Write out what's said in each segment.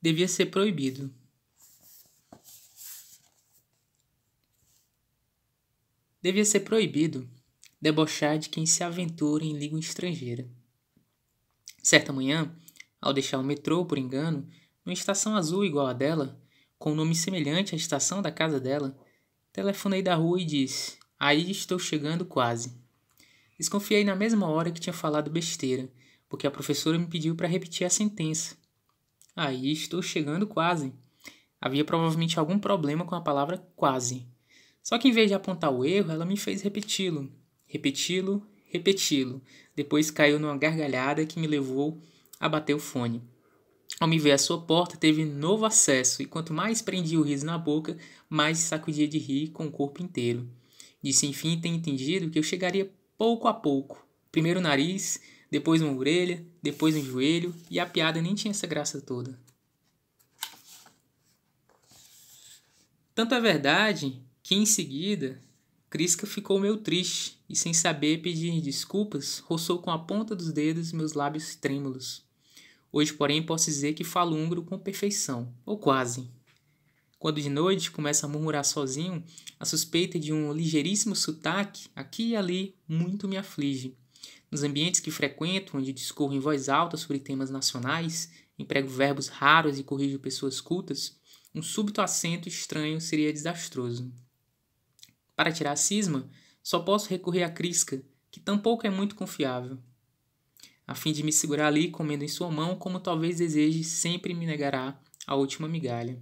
Devia ser proibido. Devia ser proibido debochar de quem se aventura em língua estrangeira. Certa manhã, ao deixar o metrô por engano, numa estação azul igual a dela, com um nome semelhante à estação da casa dela, telefonei da rua e disse: "Aí estou chegando quase." Desconfiei na mesma hora que tinha falado besteira, porque a professora me pediu para repetir a sentença. Aí estou chegando quase. Havia provavelmente algum problema com a palavra quase. Só que em vez de apontar o erro, ela me fez repeti-lo. Repeti-lo, repeti-lo. Depois caiu numa gargalhada que me levou a bater o fone. Ao me ver à sua porta, teve novo acesso, e quanto mais prendia o riso na boca, mais se sacudia de rir com o corpo inteiro. Disse enfim ter entendido que eu chegaria pouco a pouco. Primeiro o nariz, depois uma orelha, depois um joelho, e a piada nem tinha essa graça toda. Tanto é verdade que, em seguida, Crisca ficou meio triste e, sem saber pedir desculpas, roçou com a ponta dos dedos meus lábios trêmulos. Hoje, porém, posso dizer que falo húngaro com perfeição, ou quase. Quando de noite começo a murmurar sozinho, a suspeita de um ligeiríssimo sotaque aqui e ali muito me aflige. Nos ambientes que frequento, onde discorro em voz alta sobre temas nacionais, emprego verbos raros e corrijo pessoas cultas, um súbito acento estranho seria desastroso. Para tirar a cisma, só posso recorrer à Crisca, que tampouco é muito confiável, a fim de me segurar ali comendo em sua mão, como talvez deseje, sempre me negará a última migalha.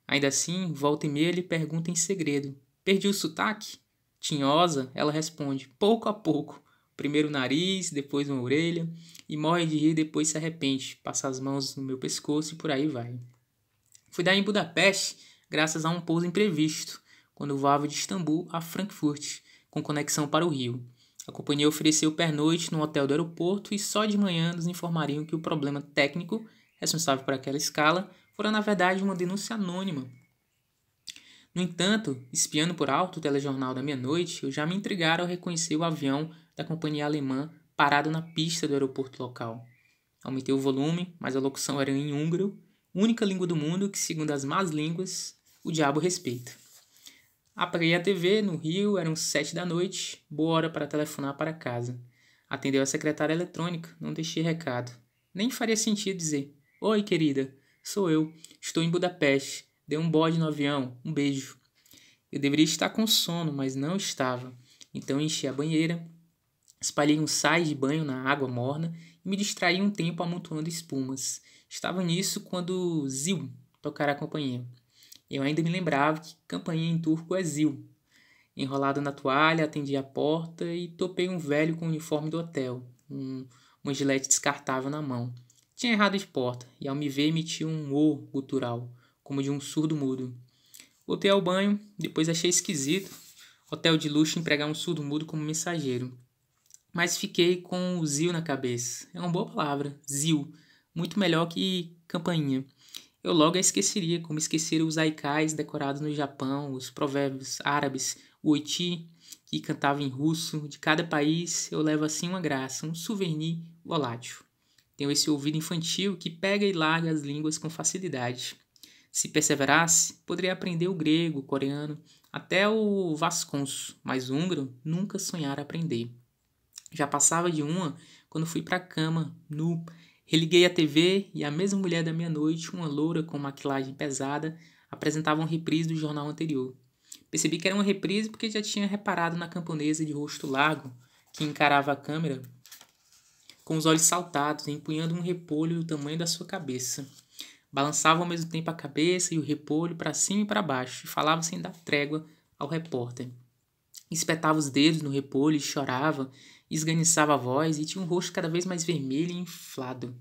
Ainda assim, volta e meia lhe pergunta em segredo: "Perdi o sotaque?" Tinhosa, ela responde: "Pouco a pouco. Primeiro o nariz, depois uma orelha", e morre de rir, depois se arrepende, passa as mãos no meu pescoço e por aí vai. Fui dar em Budapeste graças a um pouso imprevisto, quando voava de Istambul a Frankfurt, com conexão para o Rio. A companhia ofereceu pernoite no hotel do aeroporto e só de manhã nos informariam que o problema técnico responsável por aquela escala fora na verdade uma denúncia anônima. No entanto, espiando por alto o telejornal da meia-noite, eu já me intrigara ao reconhecer o avião da companhia alemã parado na pista do aeroporto local. Aumentei o volume, mas a locução era em húngaro, única língua do mundo que, segundo as más línguas, o diabo respeita. Apaguei a TV no Rio, eram 7 da noite, boa hora para telefonar para casa. Atendeu a secretária eletrônica, não deixei recado. Nem faria sentido dizer: "Oi, querida, sou eu, estou em Budapeste, dei um bode no avião, um beijo." Eu deveria estar com sono, mas não estava. Então enchi a banheira, espalhei um sais de banho na água morna e me distraí um tempo amontoando espumas. Estava nisso quando Zil tocara a campainha. Eu ainda me lembrava que campainha em turco é Zil. Enrolado na toalha, atendi a porta e topei um velho com o uniforme do hotel, uma gilete descartável na mão. Tinha errado de porta, e ao me ver emitiu um "o" gutural, como de um surdo mudo. Voltei ao banho, depois achei esquisito hotel de luxo empregar um surdo mudo como mensageiro. Mas fiquei com o Zil na cabeça. É uma boa palavra, Zil. Muito melhor que campainha. Eu logo a esqueceria, como esquecer os haikais decorados no Japão, os provérbios árabes, o oiti, que cantava em russo. De cada país eu levo assim uma graça, um souvenir volátil. Tenho esse ouvido infantil que pega e larga as línguas com facilidade. Se perseverasse, poderia aprender o grego, o coreano, até o vasconço, mas o húngaro nunca sonhara aprender. Já passava de uma quando fui para a cama, nu. Religuei a TV e a mesma mulher da meia-noite, uma loura com maquilagem pesada, apresentava uma reprise do jornal anterior. Percebi que era uma reprise porque já tinha reparado na camponesa de rosto largo, que encarava a câmera com os olhos saltados, empunhando um repolho do tamanho da sua cabeça. Balançava ao mesmo tempo a cabeça e o repolho para cima e para baixo, e falava sem dar trégua ao repórter. Espetava os dedos no repolho e chorava, esganiçava a voz e tinha um rosto cada vez mais vermelho e inflado.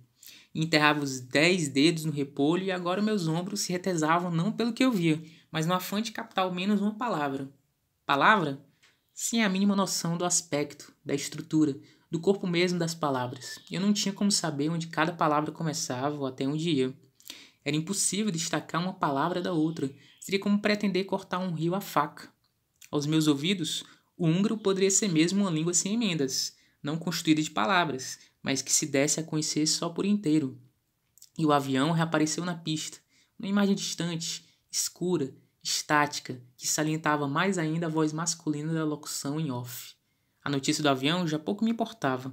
Enterrava os 10 dedos no repolho e agora meus ombros se retesavam não pelo que eu via, mas no afã de captar ao menos uma palavra. Palavra? Sem a mínima noção do aspecto, da estrutura, do corpo mesmo das palavras. Eu não tinha como saber onde cada palavra começava ou até onde ia. Era impossível destacar uma palavra da outra. Seria como pretender cortar um rio à faca. Aos meus ouvidos, o húngaro poderia ser mesmo uma língua sem emendas, não constituída de palavras, mas que se desse a conhecer só por inteiro. e o avião reapareceu na pista, uma imagem distante, escura, estática, que salientava mais ainda a voz masculina da locução em off. A notícia do avião já pouco me importava.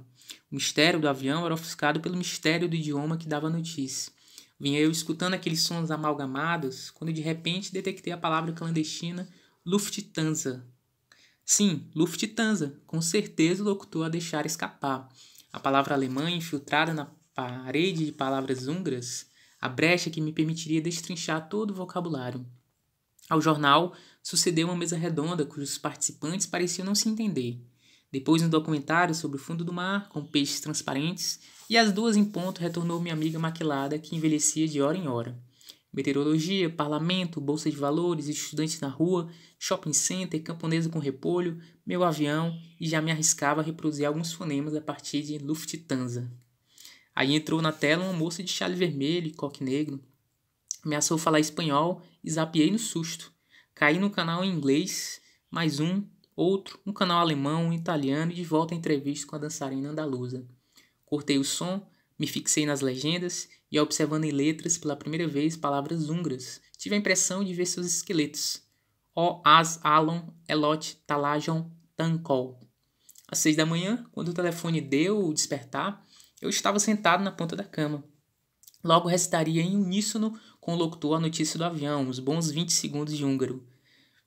O mistério do avião era ofuscado pelo mistério do idioma que dava a notícia. Vinha eu escutando aqueles sons amalgamados, quando de repente detectei a palavra clandestina Lufthansa. Sim, Lufthansa, com certeza o locutor a deixara escapar. A palavra alemã infiltrada na parede de palavras húngaras, a brecha que me permitiria destrinchar todo o vocabulário. Ao jornal sucedeu uma mesa redonda cujos participantes pareciam não se entender. Depois um documentário sobre o fundo do mar, com peixes transparentes, e às 2 em ponto retornou minha amiga maquilada que envelhecia de hora em hora. Meteorologia, parlamento, bolsa de valores, estudantes na rua, shopping center, camponesa com repolho, meu avião, e já me arriscava a reproduzir alguns fonemas a partir de Lufthansa. Aí entrou na tela uma moça de chale vermelho e coque negro. Ameaçou falar espanhol e zapiei no susto. Caí no canal em inglês, mais outro, um canal alemão, um italiano e de volta à entrevista com a dançarina andaluza. Cortei o som, me fixei nas legendas e, observando em letras pela primeira vez palavras húngaras, tive a impressão de ver seus esqueletos. O as alon elot talajon tankol. Às 6 da manhã, quando o telefone deu o despertar, eu estava sentado na ponta da cama. Logo recitaria em uníssono com o locutor a notícia do avião, uns bons 20 segundos de húngaro.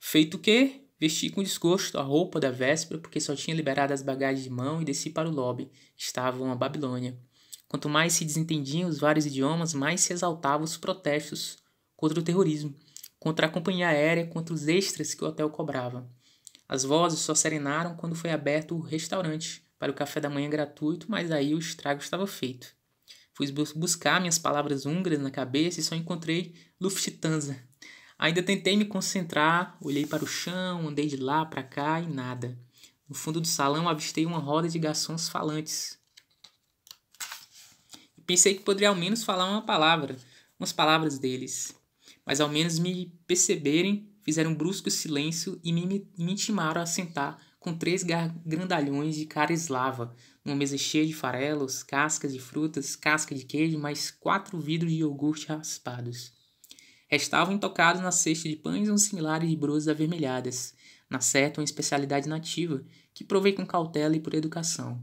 Feito o quê? Vesti com desgosto a roupa da véspera, porque só tinha liberado as bagagens de mão e desci para o lobby. Estava uma Babilônia. Quanto mais se desentendiam os vários idiomas, mais se exaltavam os protestos contra o terrorismo, contra a companhia aérea, contra os extras que o hotel cobrava. As vozes só serenaram quando foi aberto o restaurante para o café da manhã gratuito, mas aí o estrago estava feito. Fui buscar minhas palavras húngaras na cabeça e só encontrei Lufthansa. Ainda tentei me concentrar, olhei para o chão, andei de lá para cá e nada. No fundo do salão avistei uma roda de garçons falantes. E pensei que poderia ao menos falar umas palavras deles. Mas ao menos me perceberem, fizeram um brusco silêncio e me intimaram a sentar com 3 grandalhões de cara eslava, numa mesa cheia de farelos, cascas de frutas, casca de queijo, mais 4 vidros de iogurte raspados. Restavam intocados na cesta de pães uns similares de brosas avermelhadas, na certa uma especialidade nativa, que provei com cautela e por educação.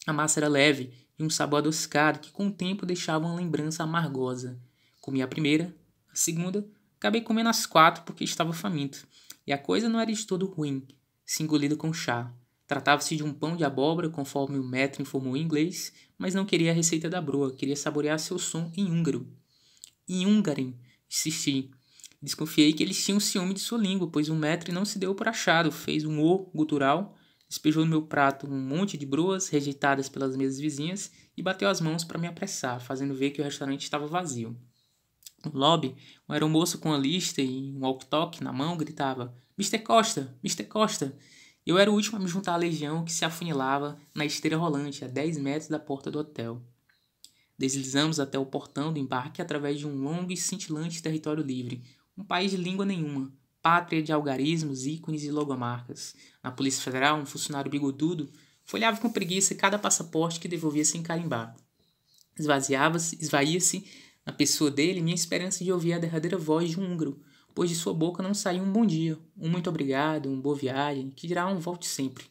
A massa era leve, de um sabor adocicado que com o tempo deixava uma lembrança amargosa. Comi a primeira, a segunda, acabei comendo as 4 porque estava faminto, e a coisa não era de todo ruim, se engolida com chá. Tratava-se de um pão de abóbora, conforme o maître informou em inglês, mas não queria a receita da broa, queria saborear seu som em húngaro. Em húngaren, insisti. Desconfiei que eles tinham ciúme de sua língua, pois o maître não se deu por achado, fez um o gutural, despejou no meu prato um monte de broas rejeitadas pelas mesas vizinhas e bateu as mãos para me apressar, fazendo ver que o restaurante estava vazio. No lobby, um aeromoço com a lista e um walkie-talkie na mão gritava: Mr. Costa! Mr. Costa! Eu era o último a me juntar à legião que se afunilava na esteira rolante a 10 metros da porta do hotel. Deslizamos até o portão do embarque através de um longo e cintilante território livre, um país de língua nenhuma, pátria de algarismos, ícones e logomarcas. Na Polícia Federal, um funcionário bigodudo folhava com preguiça cada passaporte que devolvia sem carimbar. Esvaía-se na pessoa dele minha esperança de ouvir a derradeira voz de um húngaro, pois de sua boca não saía um bom dia, um muito obrigado, um boa viagem, que dirá um volte sempre.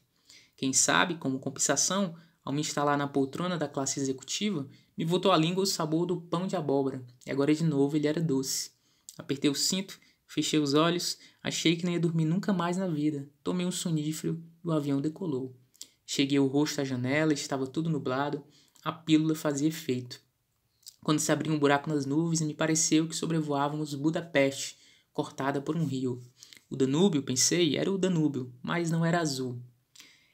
Quem sabe, como compensação, ao me instalar na poltrona da classe executiva, me voltou à língua o sabor do pão de abóbora, e agora de novo ele era doce. Apertei o cinto, fechei os olhos, achei que não ia dormir nunca mais na vida. Tomei um sonífero e o avião decolou. Cheguei o rosto à janela, estava tudo nublado, a pílula fazia efeito. Quando se abriu um buraco nas nuvens, me pareceu que sobrevoávamos Budapeste, cortada por um rio. O Danúbio, pensei, era o Danúbio, mas não era azul.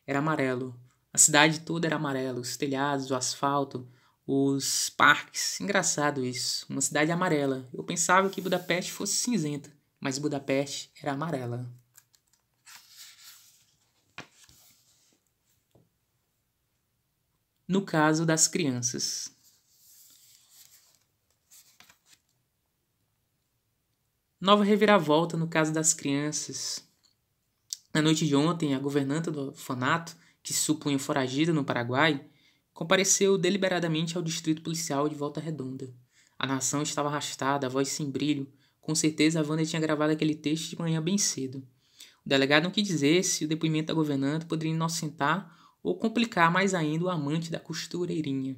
Era amarelo. A cidade toda era amarela, os telhados, o asfalto, os parques. Engraçado isso, uma cidade amarela. Eu pensava que Budapeste fosse cinzenta, mas Budapeste era amarela. No caso das crianças. Nova reviravolta no caso das crianças. Na noite de ontem, a governanta do orfanato, que se supunha foragida no Paraguai, compareceu deliberadamente ao distrito policial de Volta Redonda. A narração estava arrastada, a voz sem brilho. Com certeza a Wanda tinha gravado aquele texto de manhã bem cedo. O delegado não quis dizer se o depoimento da governanta poderia inocentar ou complicar mais ainda o amante da costureirinha.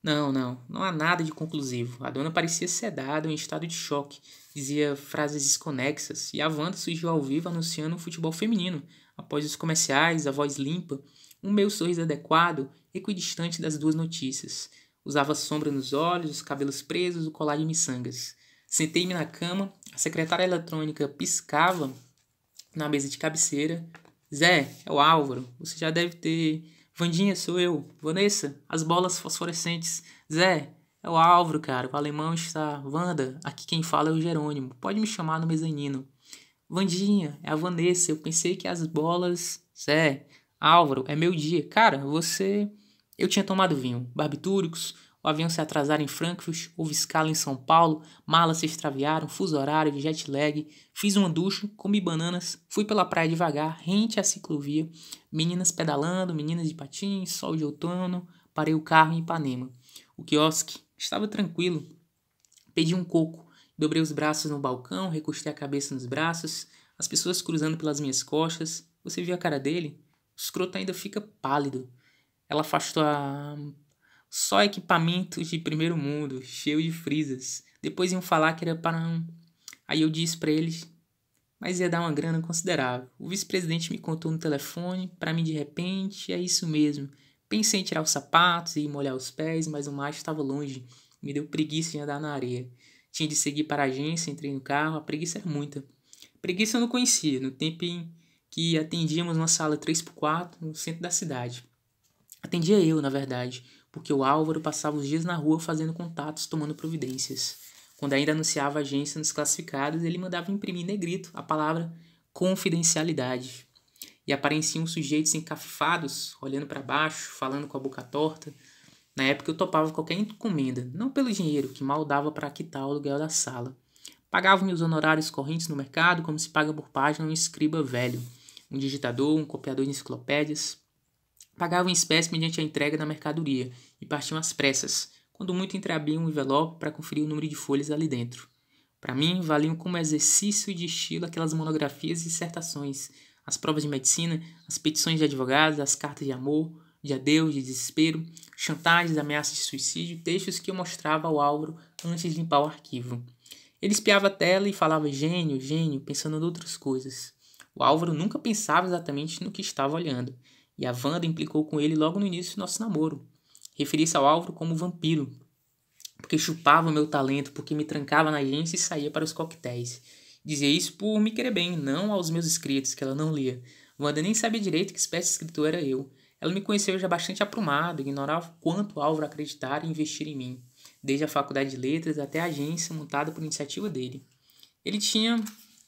Não há nada de conclusivo. A dona parecia sedada ou em estado de choque. Dizia frases desconexas e a Wanda surgiu ao vivo anunciando um futebol feminino. Após os comerciais, a voz limpa, um meio sorriso adequado, equidistante das duas notícias. Usava sombra nos olhos, os cabelos presos, o colar de miçangas. Sentei-me na cama, a secretária eletrônica piscava na mesa de cabeceira. Zé, é o Álvaro. Você já deve ter... Vandinha, sou eu. Vanessa, as bolas fosforescentes. Zé, é o Álvaro, cara. O alemão está... Wanda, aqui quem fala é o Jerônimo. Pode me chamar no mezanino. Vandinha, é a Vanessa. Eu pensei que as bolas... Zé, Álvaro, é meu dia. Cara, você... Eu tinha tomado vinho, barbitúricos, o avião se atrasara em Frankfurt, houve escala em São Paulo, malas se extraviaram, fuso horário de jet lag, fiz uma ducha, comi bananas, fui pela praia devagar, rente à ciclovia, meninas pedalando, meninas de patins, sol de outono, parei o carro em Ipanema. O quiosque estava tranquilo, pedi um coco, dobrei os braços no balcão, recostei a cabeça nos braços, as pessoas cruzando pelas minhas costas. Você viu a cara dele? O escroto ainda fica pálido. Ela afastou só equipamentos de primeiro mundo, cheio de frisas. Depois iam falar que era para um... Aí eu disse para eles, mas ia dar uma grana considerável. O vice-presidente me contou no telefone, para mim de repente, é isso mesmo. Pensei em tirar os sapatos e molhar os pés, mas o macho estava longe. Me deu preguiça de andar na areia. Tinha de seguir para a agência, entrei no carro, a preguiça era muita. Preguiça eu não conhecia, no tempo em que atendíamos numa sala 3x4 no centro da cidade. Atendia eu, na verdade, porque o Álvaro passava os dias na rua fazendo contatos, tomando providências. Quando ainda anunciava a agência nos classificados, ele mandava imprimir em negrito a palavra confidencialidade. E apareciam sujeitos encafifados, olhando para baixo, falando com a boca torta. Na época eu topava qualquer encomenda, não pelo dinheiro, que mal dava para quitar o aluguel da sala. Pagava-me os honorários correntes no mercado, como se paga por página um escriba velho, um digitador, um copiador de enciclopédias. Pagavam em espécie mediante a entrega da mercadoria e partiam às pressas, quando muito entreabriam um envelope para conferir o número de folhas ali dentro. Para mim, valiam como exercício de estilo aquelas monografias e dissertações, as provas de medicina, as petições de advogados, as cartas de amor, de adeus, de desespero, chantagens, ameaças de suicídio, textos que eu mostrava ao Álvaro antes de limpar o arquivo. Ele espiava a tela e falava gênio, gênio, pensando em outras coisas. O Álvaro nunca pensava exatamente no que estava olhando. E a Wanda implicou com ele logo no início do nosso namoro. Referi-se ao Álvaro como vampiro, porque chupava o meu talento, porque me trancava na agência e saía para os coquetéis. Dizia isso por me querer bem, não aos meus escritos, que ela não lia. Wanda nem sabia direito que espécie de escritor era eu. Ela me conheceu já bastante aprumado, ignorava o quanto o Álvaro acreditara e investir em mim, desde a faculdade de letras até a agência montada por iniciativa dele. Ele tinha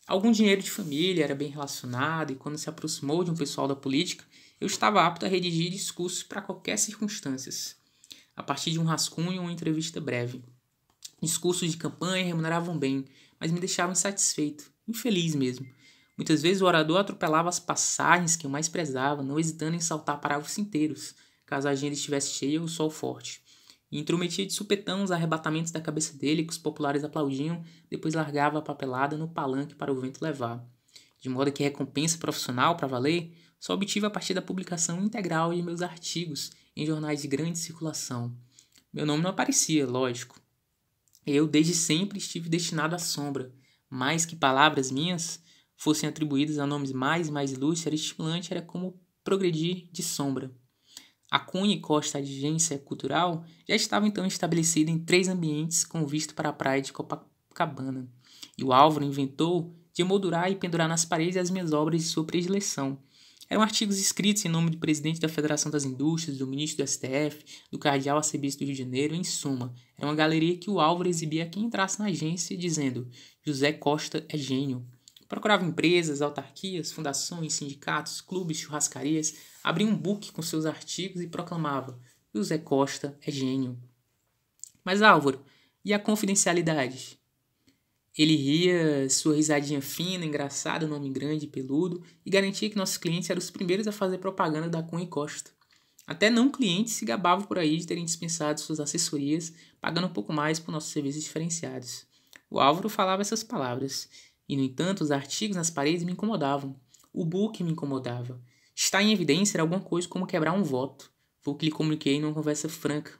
algum dinheiro de família, era bem relacionado, e quando se aproximou de um pessoal da política, eu estava apto a redigir discursos para qualquer circunstância, a partir de um rascunho ou uma entrevista breve. Discursos de campanha remuneravam bem, mas me deixavam insatisfeito, infeliz mesmo. Muitas vezes o orador atropelava as passagens que eu mais prezava, não hesitando em saltar parágrafos inteiros, caso a agenda estivesse cheia ou o sol forte. E intrometia de supetão os arrebatamentos da cabeça dele que os populares aplaudiam, depois largava a papelada no palanque para o vento levar. De modo que recompensa profissional para valer só obtive a partir da publicação integral de meus artigos em jornais de grande circulação. Meu nome não aparecia, lógico. Eu, desde sempre, estive destinado à sombra. Mais que palavras minhas fossem atribuídas a nomes mais e mais ilustres, era estimulante, era como progredir de sombra. A Cunha e Costa Agência Cultural já estava então estabelecida em 3 ambientes com vista para a praia de Copacabana. E o Álvaro inventou de emoldurar e pendurar nas paredes as minhas obras de sua predileção. Eram artigos escritos em nome do presidente da Federação das Indústrias, do ministro do STF, do cardeal arcebispo do Rio de Janeiro, em suma. Era uma galeria que o Álvaro exibia a quem entrasse na agência, dizendo: José Costa é gênio. Procurava empresas, autarquias, fundações, sindicatos, clubes, churrascarias, abria um book com seus artigos e proclamava: José Costa é gênio. Mas Álvaro, e a confidencialidade? Ele ria, sua risadinha fina, engraçada, nome grande e peludo, e garantia que nossos clientes eram os primeiros a fazer propaganda da Cunha e Costa. Até não clientes se gabavam por aí de terem dispensado suas assessorias, pagando um pouco mais por nossos serviços diferenciados. O Álvaro falava essas palavras, e no entanto os artigos nas paredes me incomodavam. O book me incomodava. Estar em evidência era alguma coisa como quebrar um voto. Foi o que lhe comuniquei numa conversa franca.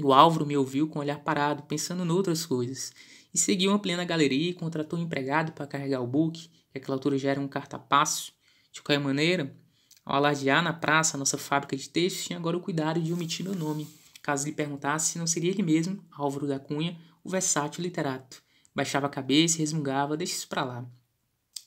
O Álvaro me ouviu com o olhar parado, pensando noutras coisas, e seguiu ampliando a galeria e contratou um empregado para carregar o book, que àquela altura já era um cartapaço. De qualquer maneira, ao alardear na praça a nossa fábrica de textos, tinha agora o cuidado de omitir meu nome, caso lhe perguntasse se não seria ele mesmo, Álvaro da Cunha, o versátil literato. Baixava a cabeça e resmungava, deixa isso pra lá.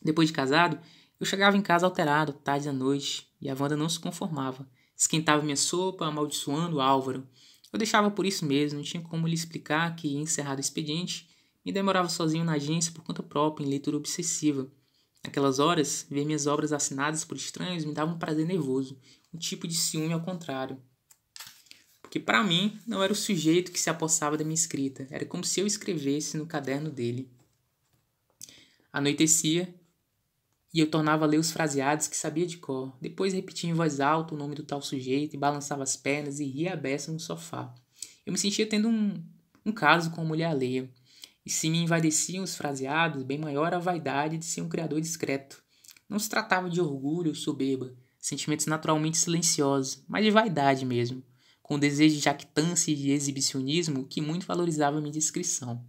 Depois de casado, eu chegava em casa alterado, tarde da noite, e a Wanda não se conformava. Esquentava minha sopa, amaldiçoando o Álvaro. Eu deixava por isso mesmo, não tinha como lhe explicar que, encerrado o expediente, me demorava sozinho na agência por conta própria, em leitura obsessiva. Naquelas horas, ver minhas obras assinadas por estranhos me dava um prazer nervoso, um tipo de ciúme ao contrário. Porque para mim, não era o sujeito que se apossava da minha escrita, era como se eu escrevesse no caderno dele. Anoitecia, e eu tornava a ler os fraseados que sabia de cor. Depois repetia em voz alta o nome do tal sujeito e balançava as pernas e ria a beça no sofá. Eu me sentia tendo um caso com a mulher alheia. E se me envaideciam os fraseados, bem maior a vaidade de ser um criador discreto. Não se tratava de orgulho ou soberba, sentimentos naturalmente silenciosos, mas de vaidade mesmo, com o desejo de jactância e de exibicionismo que muito valorizava a minha descrição.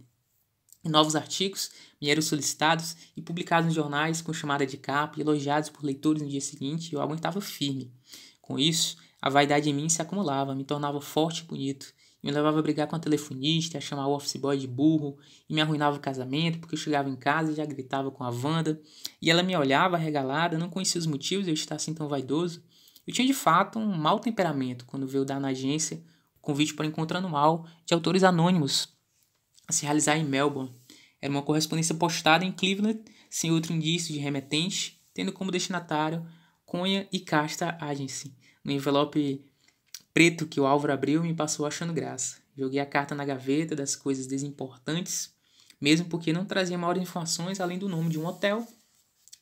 E novos artigos me eram solicitados e publicados nos jornais com chamada de capa e elogiados por leitores no dia seguinte, eu aguentava firme. Com isso, a vaidade em mim se acumulava, me tornava forte e bonito, e me levava a brigar com a telefonista, a chamar o office boy de burro, e me arruinava o casamento, porque eu chegava em casa e já gritava com a Wanda, e ela me olhava arregalada, não conhecia os motivos de eu estar assim tão vaidoso. Eu tinha de fato um mau temperamento quando veio dar na agência o convite para encontrar anual de autores anônimos a se realizar em Melbourne. Era uma correspondência postada em Cleveland, sem outro indício de remetente, tendo como destinatário Cunha e Casta Agency. No envelope preto que o Álvaro abriu, me passou achando graça. Joguei a carta na gaveta das coisas desimportantes, mesmo porque não trazia maiores informações além do nome de um hotel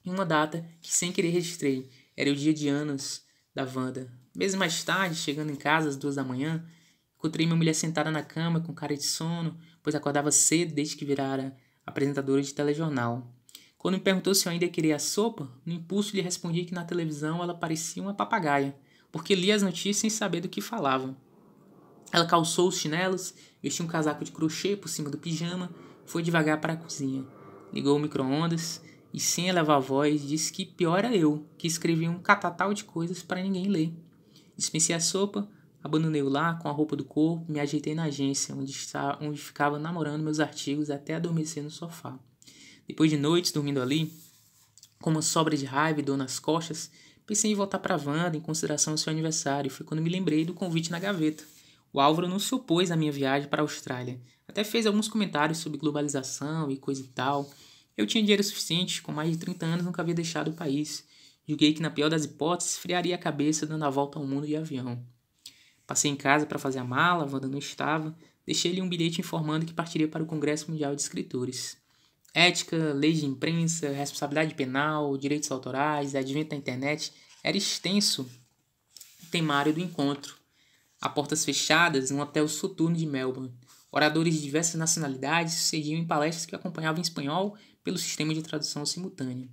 e uma data que sem querer registrei. Era o dia de anos da Wanda. Meses mais tarde, chegando em casa às 2 da manhã, encontrei minha mulher sentada na cama com cara de sono, pois acordava cedo desde que virara apresentadora de telejornal. Quando me perguntou se eu ainda queria a sopa, no impulso lhe respondi que na televisão ela parecia uma papagaia, porque lia as notícias sem saber do que falava. Ela calçou os chinelos, vestiu um casaco de crochê por cima do pijama e foi devagar para a cozinha. Ligou o micro-ondas e, sem elevar a voz, disse que pior era eu, que escrevia um catatal de coisas para ninguém ler. Dispensei a sopa, abandonei-o lá com a roupa do corpo e me ajeitei na agência, onde ficava namorando meus artigos até adormecer no sofá. Depois de noites dormindo ali, com uma sobra de raiva e dor nas costas, pensei em voltar para Wanda em consideração ao seu aniversário. Foi quando me lembrei do convite na gaveta. O Álvaro não se opôs à minha viagem para a Austrália. Até fez alguns comentários sobre globalização e coisa e tal. Eu tinha dinheiro suficiente, com mais de 30 anos nunca havia deixado o país. Julguei que, na pior das hipóteses, friaria a cabeça dando a volta ao mundo de avião. Passei em casa para fazer a mala, a Wanda não estava. Deixei-lhe um bilhete informando que partiria para o Congresso Mundial de Escritores. Ética, leis de imprensa, responsabilidade penal, direitos autorais, advento da internet, era extenso o temário do encontro. A portas fechadas, num hotel soturno de Melbourne, oradores de diversas nacionalidades sucediam em palestras que acompanhavam em espanhol pelo sistema de tradução simultânea.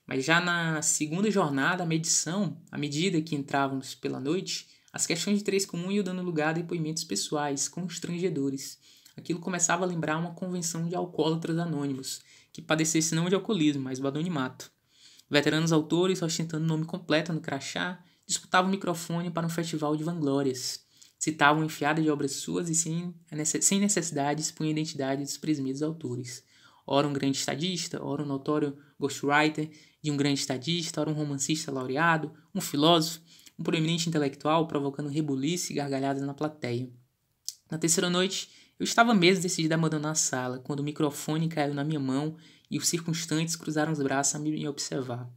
Mas já na segunda jornada, a medição, à medida que entrávamos pela noite, as questões de interesse comum iam dando lugar a depoimentos pessoais, constrangedores. Aquilo começava a lembrar uma convenção de alcoólatras anônimos, que padecesse não de alcoolismo, mas do anonimato. Veteranos autores, ostentando o nome completo no crachá, disputavam o microfone para um festival de vanglórias. Citavam enfiada de obras suas e sem necessidade expunham a identidade dos presumidos autores. Ora um grande estadista, ora um notório ghostwriter de um grande estadista, ora um romancista laureado, um filósofo, um proeminente intelectual provocando rebuliço e gargalhadas na plateia. Na terceira noite, eu estava mesmo decidido a abandonar a sala, quando o microfone caiu na minha mão e os circunstantes cruzaram os braços a me observar.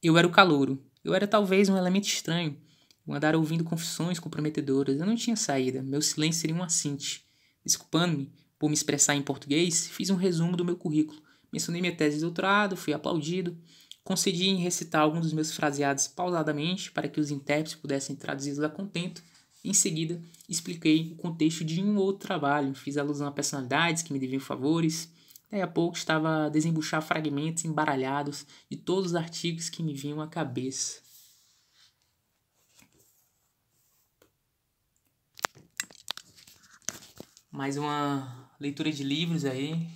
Eu era o calouro. Eu era talvez um elemento estranho. Eu andara ouvindo confissões comprometedoras. Eu não tinha saída. Meu silêncio seria um assinte. Desculpando-me por me expressar em português, fiz um resumo do meu currículo. Mencionei minha tese de doutorado, fui aplaudido. Concedi em recitar alguns dos meus fraseados pausadamente para que os intérpretes pudessem traduzi-los a contento. Em seguida, expliquei o contexto de um outro trabalho, fiz alusão a personalidades que me deviam favores. Daí a pouco estava a desembuchar fragmentos embaralhados de todos os artigos que me vinham à cabeça. Mais uma leitura de livros aí.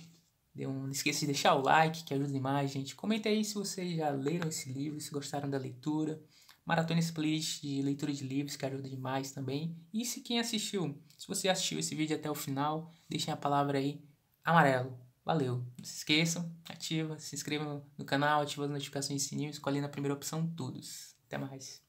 Não esqueça de deixar o like, que ajuda demais, gente. Comenta aí se vocês já leram esse livro, se gostaram da leitura. Maratona esse playlist de leitura de livros, que ajuda demais também. E se quem assistiu, se você assistiu esse vídeo até o final, deixem a palavra aí, amarelo. Valeu. Não se esqueçam, se inscrevam no canal, ativem as notificações e sininho, escolhendo a primeira opção, todos. Até mais.